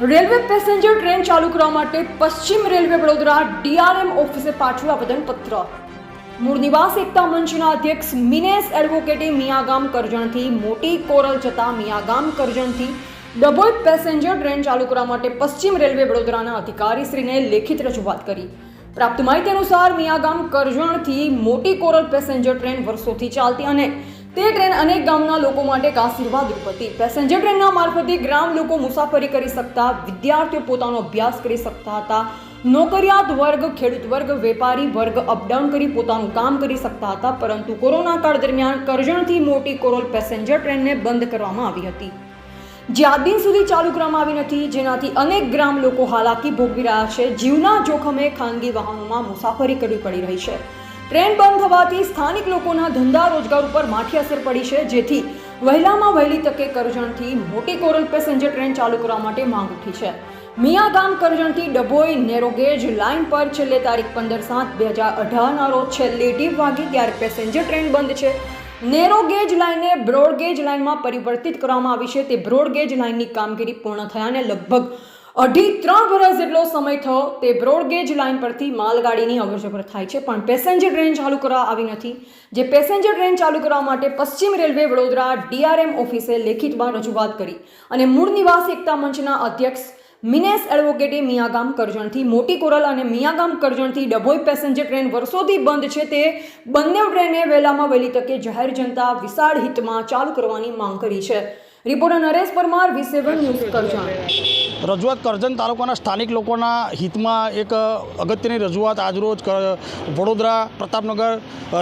Railway passenger train ચાલુ કરવા માટે પશ્ચિમ રેલવે વડોદરા ડીઆરએમ ઓફિસે પાછું આવેદનપત્ર। મૂળ નિવાસ એકતા મંચના અધ્યક્ષ મિનેશ એડવોકેટે મિયાગામ કરજણથી મોટી કોરલ જતા મિયાગામ કરજણથી ડબલ પેસેન્જર ટ્રેન ચાલુ કરવા માટે પશ્ચિમ રેલવે વડોદરાના અધિકારીશ્રીને લેખિત રજૂઆત કરી। પ્રાપ્ત માહિતી અનુસાર મિયાગામ કરજણથી મોટી કોરલ પેસેન્જર ટ્રેન વર્ષોથી ચાલતી અને તે ટ્રેન અનેક ગામના લોકો માટે એક આશીર્વાદરૂપ હતી। પેસેન્જર ટ્રેનના મારફતે ગ્રામ લોકો મુસાફરી કરી શકતા, વિદ્યાર્થીઓ પોતાનો અભ્યાસ કરી શકતા હતા, નોકરિયાત વર્ગ, ખેડૂત વર્ગ, વેપારી વર્ગ અપડાઉન કરી પોતાનું કામ કરી શકતા હતા। પરંતુ કોરોના કાળ દરમિયાન કરજણથી મોટી કોરલ પેસેન્જર ટ્રેનને બંધ કરવામાં આવી હતી, જે આજ દિન સુધી ચાલુ કરવામાં આવી નથી, જેનાથી અનેક ગ્રામ લોકો હાલાકી ભોગવી રહ્યા છે। જીવના જોખમે ખાનગી વાહનોમાં મુસાફરી કરવી પડી રહી છે। ટ્રેન બંધ થવાથી સ્થાનિક લોકોના ધંધા રોજગાર ઉપર માઠી અસર પડી છે, જેથી વહેલામાં વહેલી તકે કરજણથી મોટી કોરલ પેસેન્જર ટ્રેન ચાલુ કરવા માટે માંગ ઉઠી છે। મિયાગામ કરજણથી ડભોઈ નેરોગેજ લાઇન પર છેલ્લે તારીખ 15/7/2018 રોજ છેલ્લી ટીપ વાગી ત્યારે પેસેન્જર ટ્રેન બંધ છે। નેરોગેજ લાઇનને બ્રોડગેજ લાઇનમાં પરિવર્તિત કરવામાં આવી છે। તે બ્રોડગેજ લાઇનની કામગીરી પૂર્ણ થયાને લગભગ 2.5-3 વર્ષ જેટલો સમય થયો। તે બ્રોડગેજ લાઇન પરથી માલગાડીની અવરજવર થાય છે, પણ પેસેન્જર ટ્રેન ચાલુ કરવા આવી નથી, જે પેસેન્જર ટ્રેન ચાલુ કરવા માટે પશ્ચિમ રેલવે વડોદરા ડીઆરએમ ઓફિસે લેખિતમાં રજૂઆત કરી અને મૂળ નિવાસ એકતા મંચના અધ્યક્ષ મિનેશ એડવોકેટે મિયાગામ કરજણથી મોટી કોરલ અને મિયાગામ કરજણથી ડભોઈ પેસેન્જર ટ્રેન વર્ષોથી બંધ છે, તે બંને ટ્રેને વહેલામાં વહેલી તકે જાહેર જનતા વિશાળ હિતમાં ચાલુ કરવાની માંગ કરી છે। Reporter Naresh Parmar, V7 news, Karjan. રજૂઆત કરજણ તાલુકાના સ્થાનિક લોકોના હિતમાં એક અગત્યની રજૂઆત આજરોજ વડોદરા પ્રતાપનગર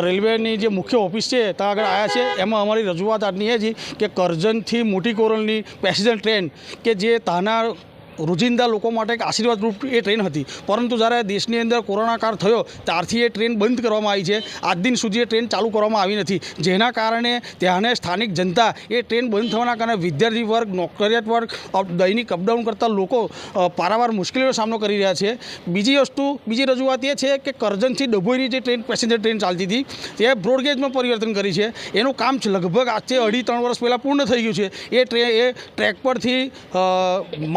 રેલવેની જે મુખ્ય ઓફિસ છે ત્યાં આગળ આવ્યા છે। એમાં અમારી રજૂઆત આજની એ છે કે કરજણથી મોટી કોરલની પેસેન્જર ટ્રેન કે જે ત્યાંના રોજિંદા લોકો માટે એક આશીર્વાદરૂપ એ ટ્રેન હતી, પરંતુ જ્યારે દેશની અંદર કોરોના કાળ થયો ત્યારથી એ ટ્રેન બંધ કરવામાં આવી છે। આજ દિન સુધી એ ટ્રેન ચાલુ કરવામાં આવી નથી, જેના કારણે ત્યાંને સ્થાનિક જનતા એ ટ્રેન બંધ થવાના કારણે વિદ્યાર્થી વર્ગ, નોકરિયાત વર્ગ, દૈનિક અપડાઉન કરતા લોકો પારાવાર મુશ્કેલીનો સામનો કરી રહ્યા છે। બીજી રજૂઆત એ છે કે કરજણથી ડભોઈની જે ટ્રેન પેસેન્જર ટ્રેન ચાલતી હતી તે બ્રોડગેજમાં પરિવર્તન કરી છે। એનું કામ લગભગ આજથી 2.5-3 વર્ષ પહેલાં પૂર્ણ થઈ ગયું છે। એ ટ્રેક પરથી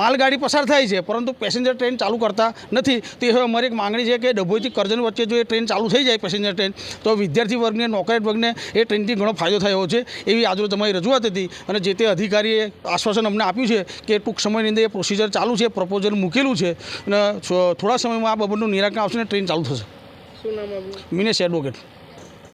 માલગાડી પસાર થાય છે, પરંતુ પેસેન્જર ટ્રેન ચાલુ કરતા નથી। તે હવે અમારી એક માંગણી છે કે ડભોઈથી કરજણ વચ્ચે જો એ ટ્રેન ચાલુ થઈ જાય પેસેન્જર ટ્રેન, તો વિદ્યાર્થી વર્ગને, નોકરિયાત વર્ગને એ ટ્રેનથી ઘણો ફાયદો થયો છે, એવી આજરોજ અમારી રજૂઆત હતી। અને જે તે અધિકારીએ આશ્વાસન અમને આપ્યું છે કે ટૂંક સમયની અંદર એ પ્રોસિજર ચાલુ છે, પ્રપોઝલ મૂકેલું છે અને થોડા સમયમાં આ બાબતનું નિરાકરણ આવશે અને ટ્રેન ચાલુ થશે। શું નામ આપનું? મિનેશ એડવોકેટ।